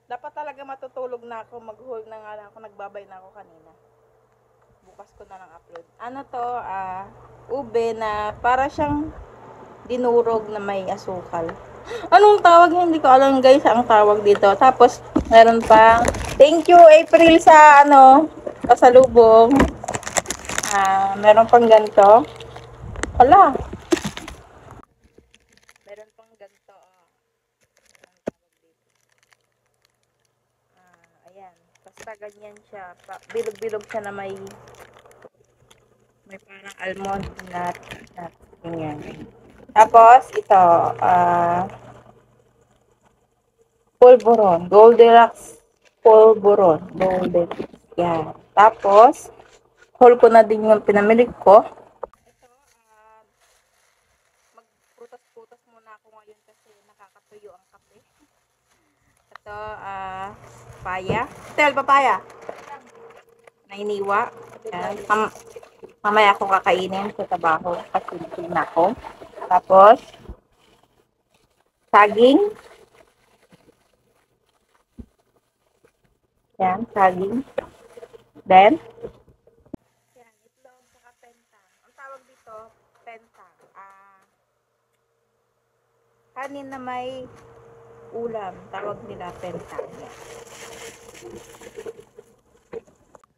Dapat talaga matutulog na ako, mag-hold na nga lang ako, nagbabay na ako kanina. Bukas ko na lang upload. Ano to, ube na para siyang dinurog na may asukal. Anong tawag? Hindi ko alam guys ang tawag dito. Tapos, meron pa. Thank you April sa pasalubong. Meron pang ganito. Wala. Meron pang ganito. Ayan. Basta ganyan siya. Bilog-bilog siya na may parang almond nut. Ganyan. Tapos, ito. Polvoron. Goldilocks polvoron. Goldilocks. Yan. Tapos, haul ko na din yung pinamili ko. Ito, magprutas-prutas muna ako ngayon kasi nakakatuyo ang kape. Ito, papaya. Tel, papaya. Nainiwa. Yan. Mamaya ako kakainin sa trabaho kasi na ako. Tapos, saging. Yan, saging. Then, yan, itlog saka pentang. Ang tawag dito, pentang. Kanin na may ulam. Tawag nila pentang. Yan.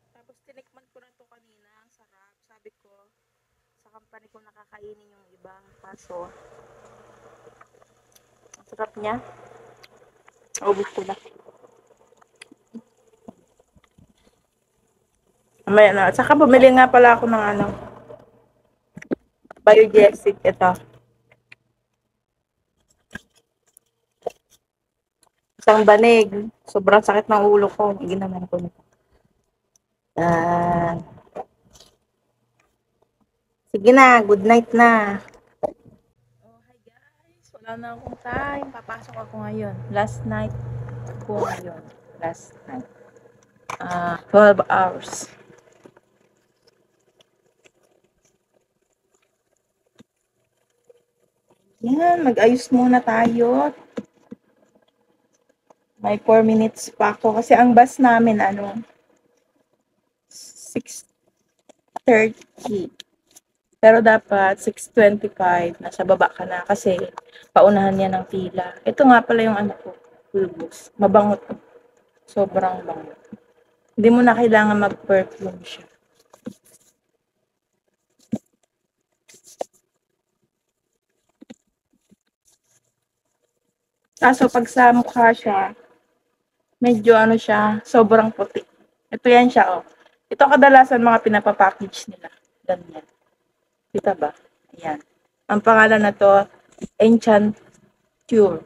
Tapos tinikman ko na to kanina. Ang sarap. Sabi ko, sa company ko nakakainin yung ibang kaso. Ang sarap niya. Ubus ko na. May na. Saka bumili nga pala ako ng Biogesic. Ito. Isang banig. Sobrang sakit ng ulo ko. Ginaman ko nito. Sige na. Good night na. Oh, hi guys. Wala na akong time. Papasok ako ngayon. Last night ko ngayon. Last night. 12 hours. Yan. Mag-ayos muna tayo. May 4 minutes pa ako. Kasi ang bus namin, 6:30. Pero dapat 6:25 nasa baba ka na kasi paunahan niya ng pila. Ito nga pala yung ko, Pulbos. Mabango to. Sobrang bango. Hindi mo na kailangan mag-perfume siya. Kaso pag sa mukha siya, medyo siya, sobrang puti. Ito yan siya, oh. Ito kadalasan mga pinapapackage nila. Ganyan. Kita ba? Ayan. Ang pangalan na to, Enchanture.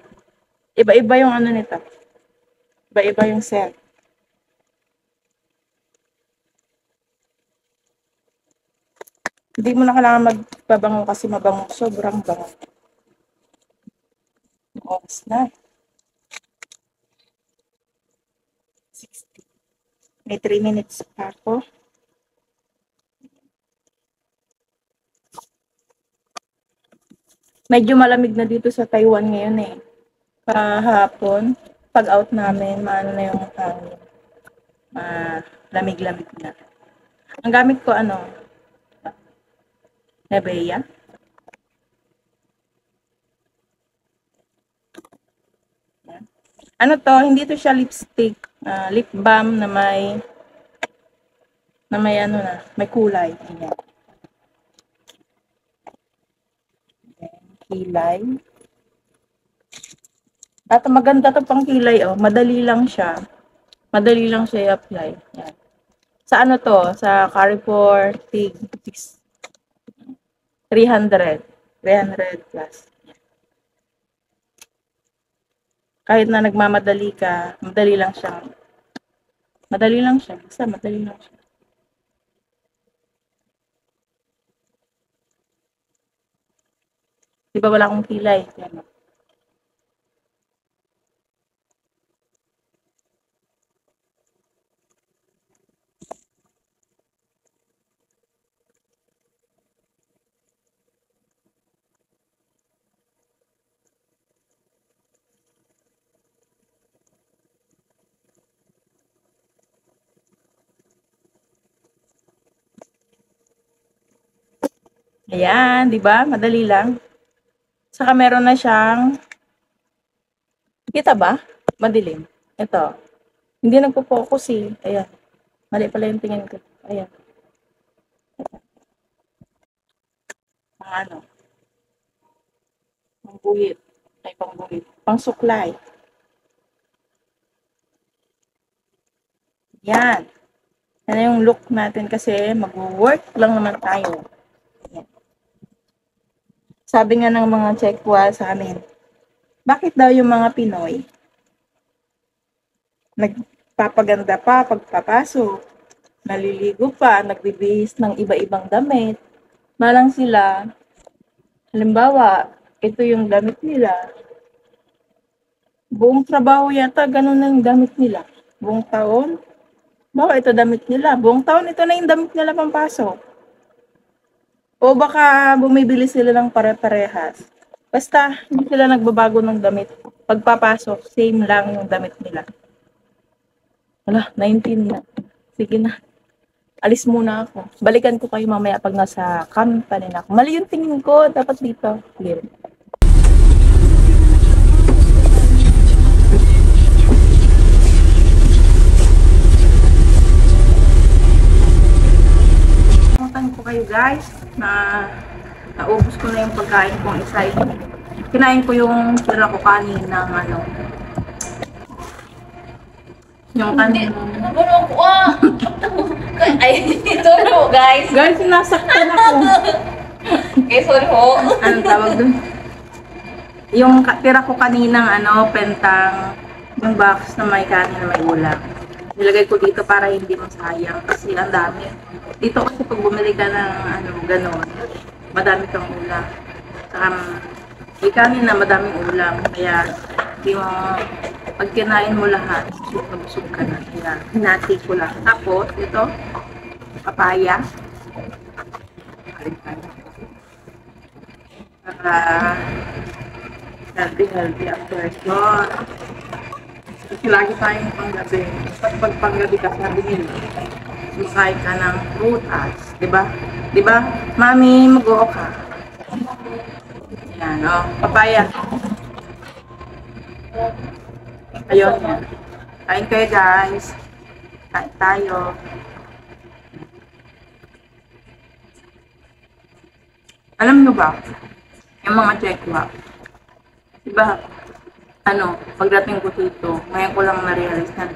Iba-iba yung nito. Iba-iba yung scent. Hindi mo na kailangan magpabango kasi mabango. Sobrang bango. Oras na. 60. May 3 minutes pa ako. Medyo malamig na dito sa Taiwan ngayon eh. Kahapon, pag out namin, maano na yung hangin. Lamig-lamig na. Ang gamit ko Nivea. Ano to, hindi to siya lipstick. Lip balm na may kulay. Ayan. Kilay. At maganda to pang kilay, oh. Madali lang siya. Madali lang siya i-apply. Yan. Sa to? Sa Carrefour Tig 300. 300 plus. Kahit na nagmamadali ka, madali lang siya. Madali lang siya. Basta madali lang siya. Di ba wala akong kilay? Yan. Ayan, di ba? Madali lang. Saka meron na siyang, kita ba? Madilim. Ito. Hindi nagpo-focus eh. Ayan. Mali pala yung tingin ko. Ayan. Pang ano? Pang buhit. Ay, pang buhit. Pang suklay. Yan. Yan yung look natin kasi mag-work lang naman tayo. Yan. Sabi nga ng mga Chekwa sa amin, bakit daw yung mga Pinoy nagpapaganda pa pagpapasok, naliligo pa, nagbibihis ng iba-ibang damit, malang sila, halimbawa, ito yung damit nila, buong trabaho yata, ganun na yung damit nila, buong taon, bawa ito damit nila, buong taon ito na yung damit nila pampasok. O baka bumibili sila ng pare-parehas. Basta, hindi sila nagbabago ng damit. Pagpapasok, same lang yung damit nila. Wala, 19 na. Sige na. Alis muna ako. Balikan ko kayo mamaya pag nasa company na ako. Mali yung tingin ko. Dapat dito. Clear. Namutan ko kayo guys na naubos ko na yung pagkain kong isa. Kinain ko yung tira ko kanin ng ano. Yung kanin. Nagulo ko Ay, sorry po guys. Guys, sinasaktan ako. Okay, sorry po. Anong tawag dun? Yung tira ko kaninang ano, pentang, yung box na may kanin na may ulam. Nilagay ko dito para hindi masayang kasi ang dami. Dito kasi pag bumili ka ng ano, ganon, madami kang ulam. May kanin na madaming ulam. Kaya, di mo, pag kinain mo lahat, busog ka na. Kaya, hinati ko lang. Tapos, ito, papaya. Para, healthy after yun. Kasi lagi tayong panggabi. Pag panggabi ka, sabi nila, makain ka ng prutas. Diba? Diba? Mami, mag-oo ka. Yan, o. Papaya. Ayun. Kain kayo, guys. Kain tayo. Alam nyo ba, yung mga Chekwa, diba, ano, pagdating ko dito, ngayon ko lang na-realize na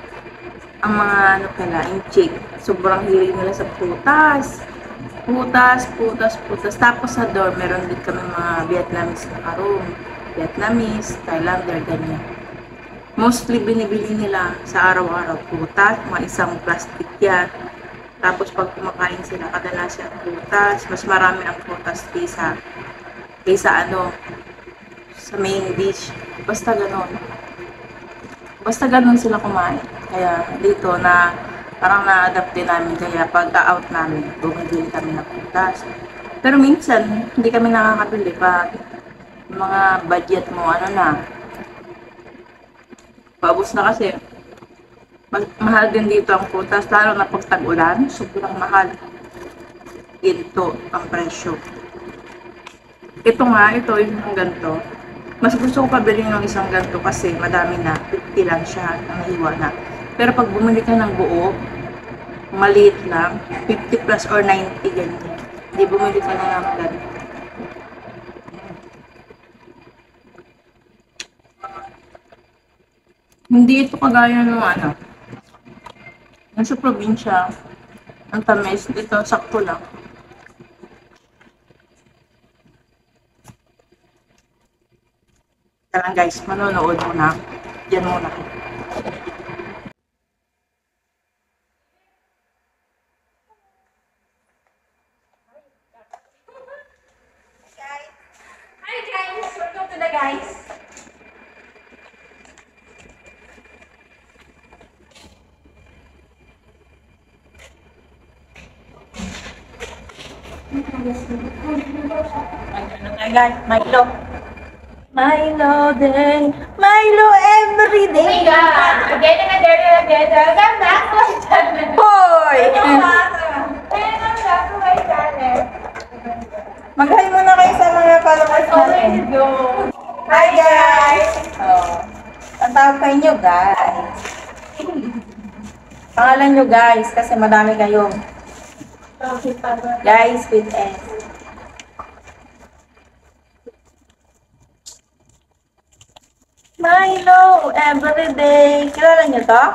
ang mga ano pala, yung chick, sobrang hilig nila sa prutas. Putas. Tapos sa door, meron din kami mga Vietnamese na karoon. Vietnamese, Thailander, ganyan. Mostly binibili nila sa araw-araw prutas, mga isang plastic yan. Tapos pag kumakain sila, kadalasan prutas, mas marami ang prutas kaysa ano, sa main dish. Basta ganon sila kumain. Kaya dito na parang na-adapt din namin. Kaya pag out namin, bumibili kami ng prutas. Pero minsan, hindi kami nakakabili pag mga budget mo, ano na, paubos na kasi. Mahal din dito ang prutas, lalo na pag tag-ulan, sobrang mahal. Dito ang presyo. Ito yung ganito. Mas gusto ko pabili ng isang ganito kasi madami na, 50 lang siya, nahiwa na. Pero pag bumili ka ng buo, maliit lang, 50 plus or 90 ganyan. Hindi bumili ka na ng ganito. Hindi ito kagaya ng ano. Nasa probinsya, ang tamis, dito sakto lang. Kaya guys, manonood muna. Diyan muna. Hi guys, welcome to the guys. Ano tayo guys? Milo. Milo din. Milo everyday. Oh my God! Again and again. Welcome back to my channel. Hoy! Welcome back to my channel. Mag guys. Pangalan nyo guys, kasi madami kayo. Guys with S. Milo, everyday. Kilala nyo to?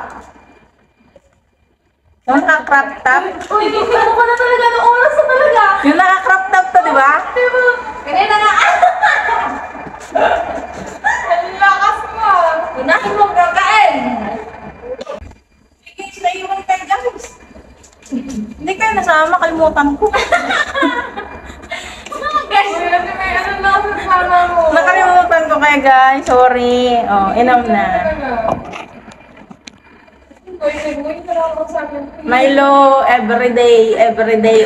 Yung naka-crop top? Uy, ano ka na talaga? Anong oras na talaga? Yung naka-crop top to, di ba? Kanina na. Ang lakas mo. Unahin mo kakain. Sige, sila yung kayo guys. Hindi kayo nasama, kalimutan ko. Guys, may ano na ako sa mama mo. Nakalimutan ko kayo guys, sorry. Oh, inom na. Uy, nag-uwi na lang ako sa akin. Milo, everyday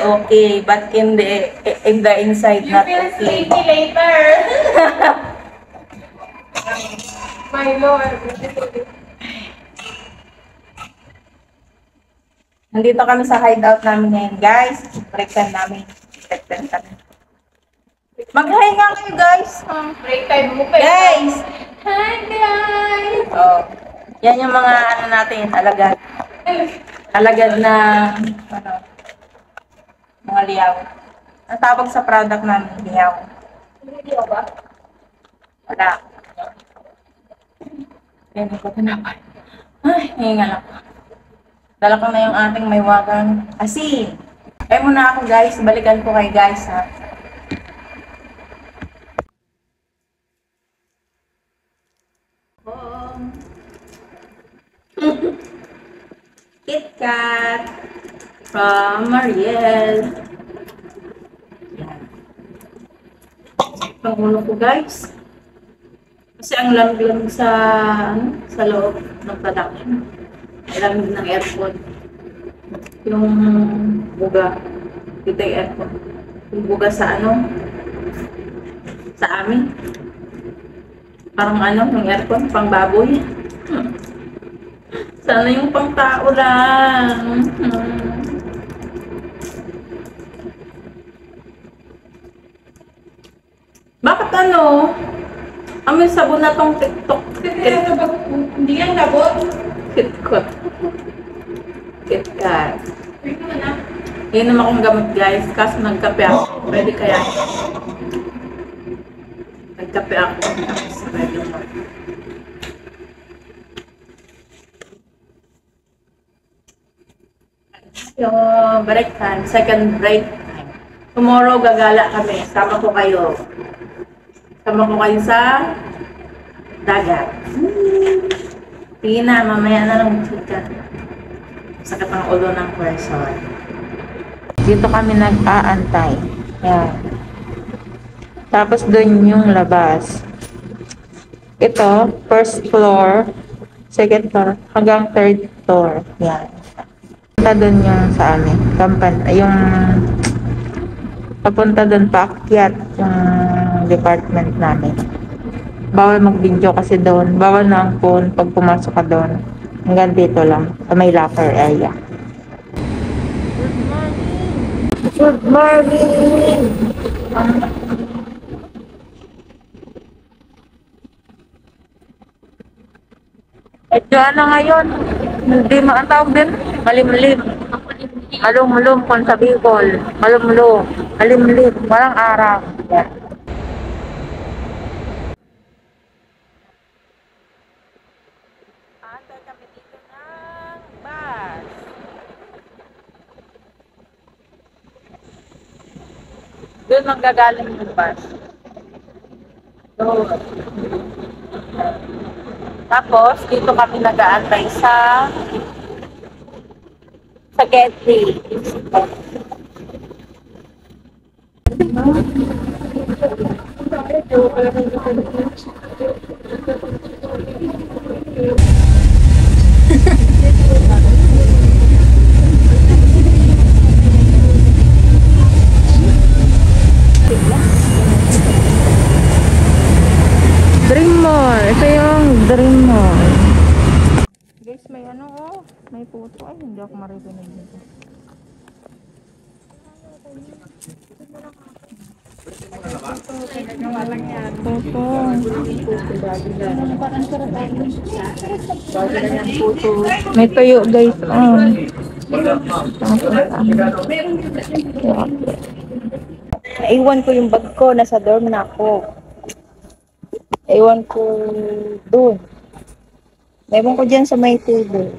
okay, but in the inside You not feel okay. sleepy later. Milo, everyday. Nandito kami sa hideout namin ngayon, guys. Break time namin. Break time kami. Mag-hi nga kayo, guys. Break time mo pa. Guys! Hi, guys! Oh, yan yung mga ano natin, alagad. Alagad na, ano, mga liyaw. Ang tawag sa product namin, liyaw. Hindi ba? Wala. Yan yung tinapay. Ay, hingal ako. Dala ko na yung ating may wagang asin. Kaya muna ako guys, balikan ko kay guys ha. KitKat from Mariel. Yan. Pangulo ko guys. Kasi ang lamig sa sa loob ng production. Lamig ng aircon. Yung buga. Dito yung aircon. Yung buga sa sa amin. Parang yung aircon, pang baboy. Sana yung pang tao lang. Bakit amoy sabon na tong TikTok. Hindi yan labot. KitKat. KitKat. Wait mo na. Inom akong gamot guys, kaso nagkape ako. Pwede kaya? Nagkape ako. Tapos pwede mo. Yung break time, second break time. Tomorrow gagala kami. Sama ko kayo. Sama ko kayo sa dagat. Sige na, mamaya na lang magsikat. Sakit ang ulo ng person. Dito kami nag-aantay. Yan. Tapos doon yung labas. Ito, first floor, second floor, hanggang third floor. Yan. Papunta doon yung sa amin. Yung papunta doon paakyat yung department namin. Bawal mag-video kasi doon. Bawal na ang phone pag pumasok ka doon. Hanggang dito lang. Sa may locker area. Good morning! Ito na ngayon. Hindi maatawag din. Malimlim. Malumlum kung sa Bicol. Malumlum. Malimlim. Walang araw. Yan. Antay kami dito ng bus. Doon manggagaling yung bus. Doon. Tapos, dito kami nag-aantay sa gate. Dream Mall. Ito yung Dream Mall. Guys, may may puto. Ay, hindi ako maririnig dito. May tuyo guys. Naiwan ko yung bag ko. Nasa dorm na ako. Naiwan ko doon. Naiwan ko dyan sa may table.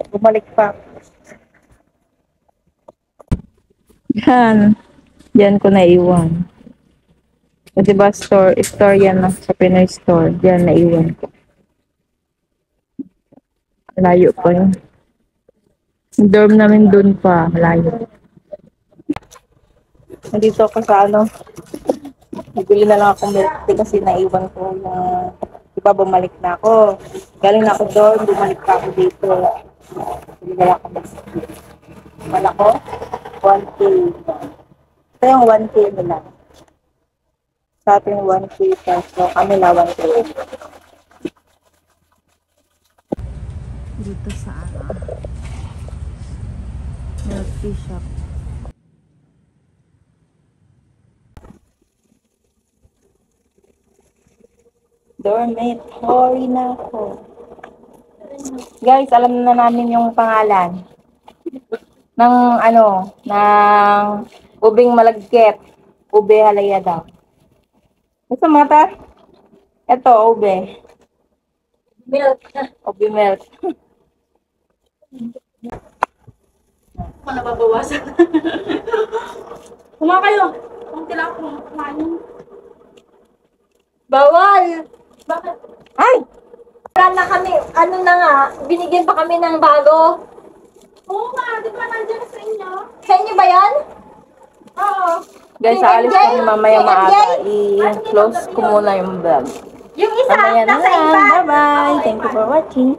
Bumalik pa. Yan. Diyan ko naiwan. O diba store yan lang sa Pinoy store. Diyan naiwan ko. Malayo pa yun. Yung dorm namin doon pa. Malayo. Nandito ako sa ano. Nabili na lang akong milk tea kasi naiwan ko na diba bumalik na ako. Galing na ako doon. Bumalik pa ako dito. Nabili na lang ako milk tea. Wala ko? 1K. Ito yung 1K nila. Sa atin 1K peso. Kami na 1K. Dito sa milk tea shop. Dormitory na ako. Guys, alam na namin yung pangalan. Ng ano, ng ubing malagkit. Ube halaya daw. Gusto mo ta? Ito, ube. Milk. Ube milk. Ako nababawasan. Kuma kayo. Kung tila akong kumain. Bawal! Bakit? Ay! Wala na kami, ano na nga, binigyan pa kami ng bago. Oo nga, di ba nandiyan sa inyo? Sa inyo ba yan? Oo. Guys, aalis kami mamaya maaga. I-close ko muna yung vlog. Yung isa, Mamaya na nasa lang. iba. Bye-bye. Thank you for watching.